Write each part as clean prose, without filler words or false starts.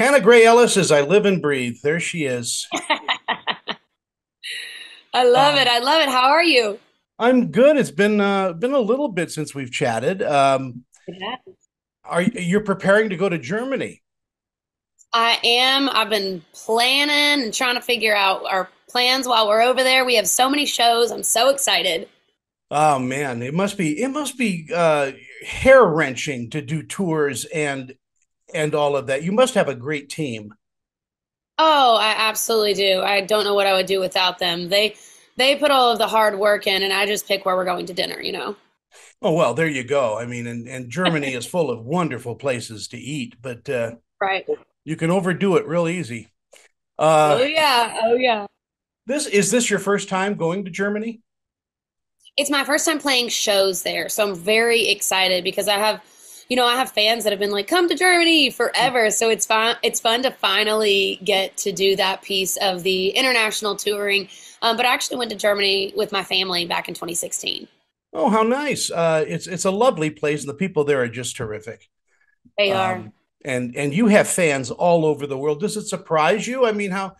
Hannah Gray Ellis is I Live and Breathe. There she is. I love it. Um, I love it. How are you? I'm good. It's been a little bit since we've chatted. Yeah. Are you're preparing to go to Germany? I am. I've been planning and trying to figure out our plans while we're over there. We have so many shows. I'm so excited. Oh man, it must be hair wrenching to do tours and all of that. You must have a great team. Oh, I absolutely do. I don't know what I would do without them. They put all of the hard work in and I just pick where we're going to dinner. Oh well, there you go. I mean, and Germany is full of wonderful places to eat, but Right. you can overdo it real easy. Uh, Oh yeah. Oh yeah. this is this your first time going to Germany? It's my first time playing shows there, so I'm very excited because I have fans that have been like, "Come to Germany forever." So it's fun. It's fun to finally get to do that piece of the international touring. But I actually went to Germany with my family back in 2016. Oh, how nice! It's a lovely place, and the people there are just terrific. They are. Um, and you have fans all over the world. Does it surprise you? I mean, how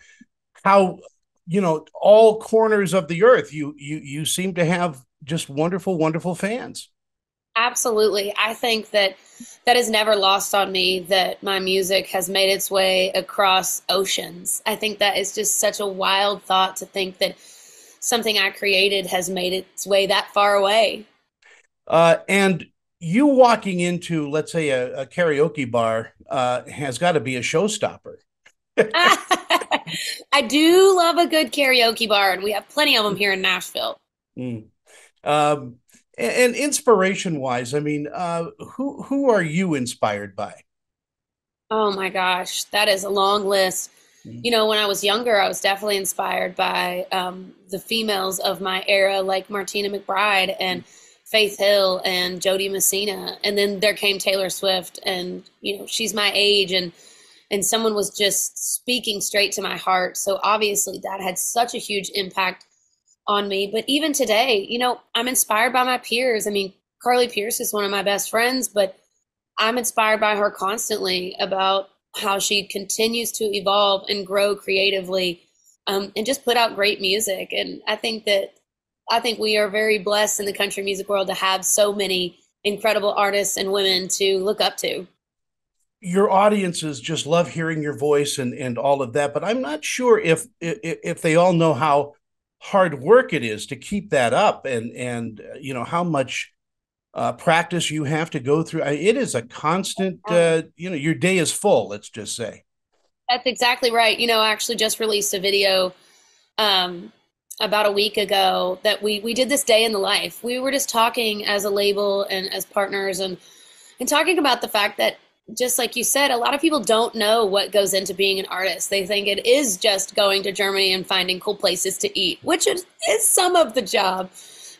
all corners of the earth you seem to have just wonderful fans. Absolutely. I think that that is never lost on me that my music has made its way across oceans. I think that is just such a wild thought to think that something I created has made its way that far away. And you walking into, let's say, a karaoke bar has got to be a showstopper. I do love a good karaoke bar, and we have plenty of them here in Nashville. Mm. Um, and inspiration wise, I mean, who are you inspired by? Oh my gosh, that is a long list. Mm. When I was younger, I was definitely inspired by the females of my era, like Martina McBride and Faith Hill and Jody Messina. And then there came Taylor Swift, and she's my age, and someone was just speaking straight to my heart. So obviously, that had such a huge impact on me. But even today, I'm inspired by my peers. I mean, Carly Pierce is one of my best friends, but I'm inspired by her constantly about how she continues to evolve and grow creatively, and just put out great music. And I think we are very blessed in the country music world to have so many incredible artists and women to look up to. Your audiences just love hearing your voice and all of that, but I'm not sure if they all know how hard work it is to keep that up and how much practice you have to go through. It is a constant. Your day is full. Let's just say. That's exactly right. I actually just released a video um, about a week ago that we did this day in the life. We were just talking as a label and as partners and talking about the fact that, just like you said, a lot of people don't know what goes into being an artist. They think it is just going to Germany and finding cool places to eat, which is some of the job.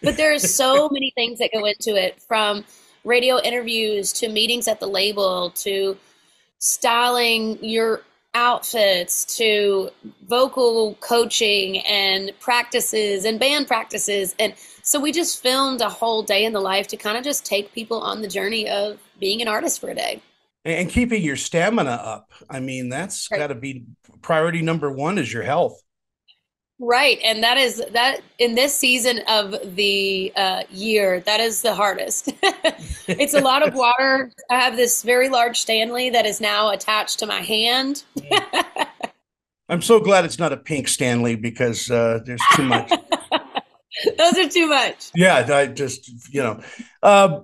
But there are so many things that go into it, from radio interviews to meetings at the label to styling your outfits to vocal coaching and practices and band practices. And so we just filmed a whole day in the life to kind of just take people on the journey of being an artist for a day. And keeping your stamina up. I mean, that's Right. got to be priority number one is your health. Right. And that is that in this season of the year, that is the hardest. It's a lot of water. I have this very large Stanley that is now attached to my hand. I'm so glad it's not a pink Stanley because there's too much. Those are too much. Yeah, I just uh,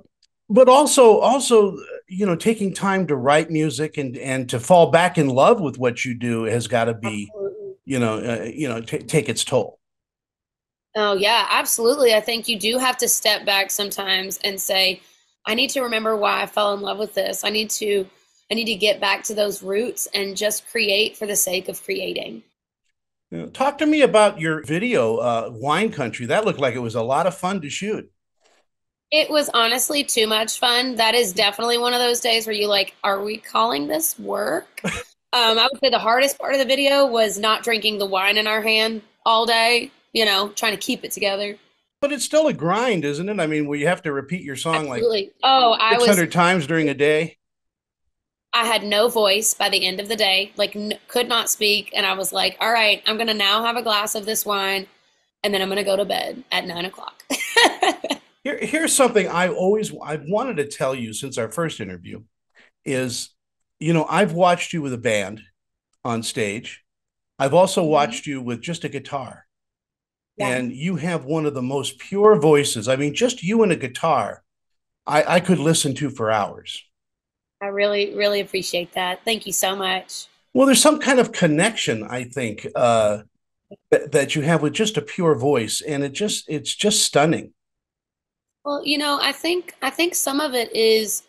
but also taking time to write music and to fall back in love with what you do has got to be Absolutely. take its toll. Oh, yeah, absolutely. I think you do have to step back sometimes and say, I need to remember why I fell in love with this. I need to get back to those roots and just create for the sake of creating. Talk to me about your video, Wine Country. That looked like it was a lot of fun to shoot. It was honestly too much fun. That is definitely one of those days where you like, are we calling this work? I would say the hardest part of the video was not drinking the wine in our hand all day, trying to keep it together. But it's still a grind, isn't it? I mean, where you have to repeat your song like Absolutely. Oh, I was 600 times during a day. I had no voice by the end of the day, like could not speak. And I was like, all right, I'm going to now have a glass of this wine and then I'm going to go to bed at 9 o'clock. Here's something I've wanted to tell you since our first interview is, I've watched you with a band on stage. I've also Mhm. watched you with just a guitar, Yeah, and you have one of the most pure voices. I mean, just you and a guitar, I could listen to for hours. I really, really appreciate that. Thank you so much. Well, there's some kind of connection, I think, that you have with just a pure voice, and it's just stunning. Well, I think some of it is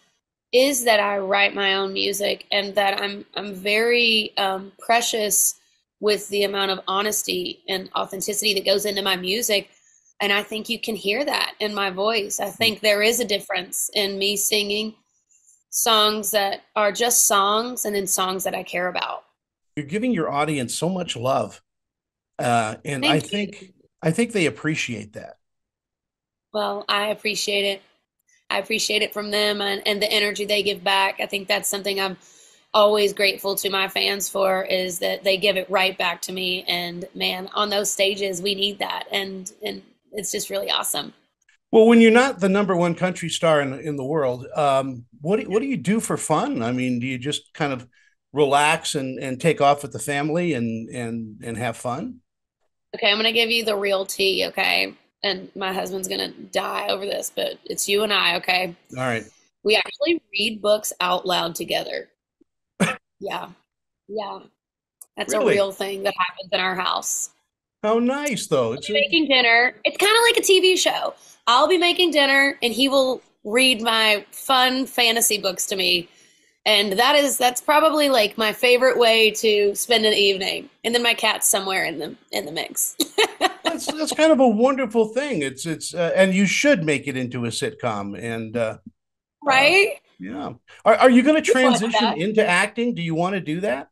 that I write my own music and that I'm very precious with the amount of honesty and authenticity that goes into my music. And I think you can hear that in my voice. I think there is a difference in me singing songs that are just songs and then songs that I care about. You're giving your audience so much love, and I Thank think you. I think they appreciate that. Well, I appreciate it. I appreciate it from them and the energy they give back. I think that's something I'm always grateful to my fans for is that they give it right back to me. And man, on those stages, we need that. And it's just really awesome. Well, when you're not the number one country star in the world, what do you do for fun? I mean, do you just kind of relax and take off with the family and have fun? Okay, I'm gonna give you the real tea, okay? And my husband's gonna die over this, but it's you and I, okay? All right. We actually read books out loud together. Yeah, yeah. That's a Really? real thing that happens in our house. How nice, though. It's a Making dinner. It's kind of like a TV show. I'll be making dinner and he will read my fun fantasy books to me. And that's probably like my favorite way to spend an evening. And then my cat's somewhere in the mix. that's kind of a wonderful thing. It's and you should make it into a sitcom. And uh, Right? yeah, are you going to People like transition that. into acting? Do you want to do that?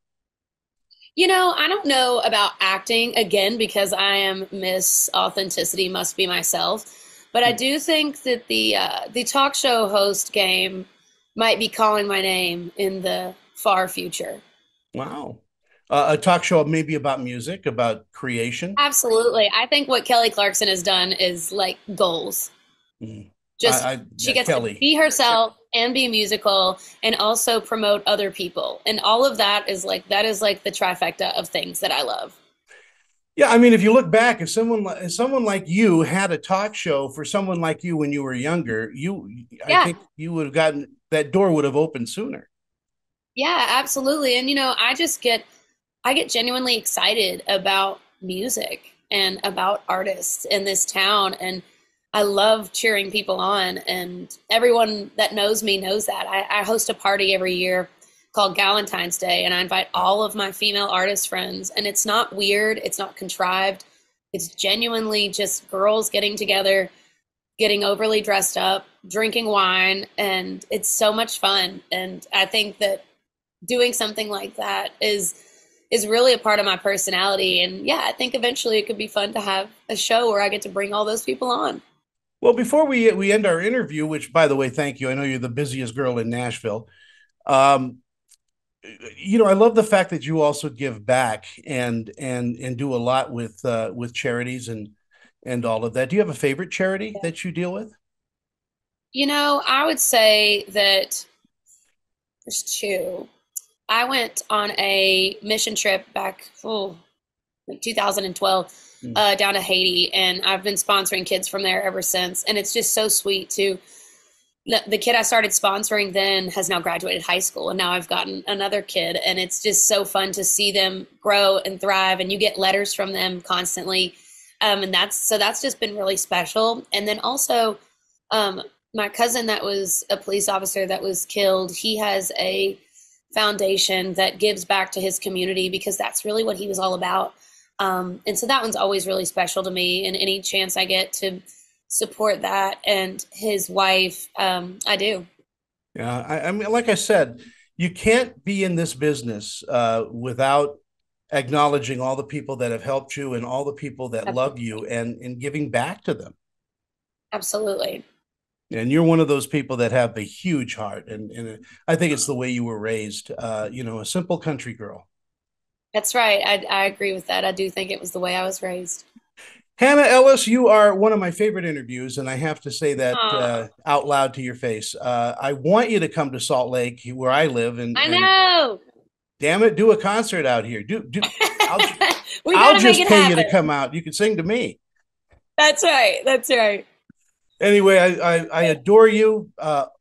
I don't know about acting again because I am Miss Authenticity Must Be Myself, but I do think that the talk show host game might be calling my name in the far future. Wow. A talk show maybe about music, about creation. Absolutely. I think what Kelly Clarkson has done is like goals. Mm. Just she Yeah, gets to Kelly. be herself and be musical and also promote other people. And all of that is like the trifecta of things that I love. Yeah, I mean, if you look back, if someone like you had a talk show for someone like you when you were younger, I Yeah. think you would have gotten that door would have opened sooner. Yeah, absolutely. And I get genuinely excited about music and about artists in this town. And I love cheering people on. And everyone that knows me knows that. I host a party every year called Galentine's Day, and I invite all of my female artist friends. And it's not weird, it's not contrived. It's genuinely just girls getting together, getting overly dressed up, drinking wine, and it's so much fun. And I think that doing something like that is really a part of my personality. And yeah, I think eventually it could be fun to have a show where I get to bring all those people on. Well, before we end our interview, which by the way, thank you. I know you're the busiest girl in Nashville. Um, I love the fact that you also give back and do a lot with charities and all of that. Do you have a favorite charity that you deal with? I would say that there's two. I went on a mission trip back, like 2012, Mm. down to Haiti, and I've been sponsoring kids from there ever since. And it's just so sweet to the kid I started sponsoring then has now graduated high school, and now I've gotten another kid, and it's just so fun to see them grow and thrive. And you get letters from them constantly, and that's just been really special. And then also, um, my cousin that was a police officer that was killed, he has a foundation that gives back to his community because that's really what he was all about. And so that one's always really special to me. And any chance I get to support that and his wife, I do. Yeah, I mean, like I said, you can't be in this business without acknowledging all the people that have helped you and all the people that love you and giving back to them. Absolutely. And you're one of those people that have a huge heart, and I think it's the way you were raised. A simple country girl. That's right. I agree with that. I do think it was the way I was raised. Hannah Ellis, you are one of my favorite interviews, and I have to say that Oh, out loud to your face. I want you to come to Salt Lake, where I live, I and know. damn it, do a concert out here. I'll We got I'll to make just it pay you to happen. come out. You can sing to me. That's right. That's right. Anyway, I adore you.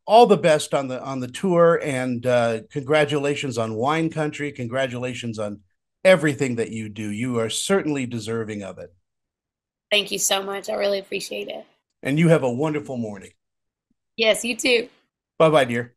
All the best on the tour, and congratulations on Wine Country. Congratulations on everything that you do. You are certainly deserving of it, Thank you so much. I really appreciate it. and you have a wonderful morning. Yes, you too. Bye bye, dear.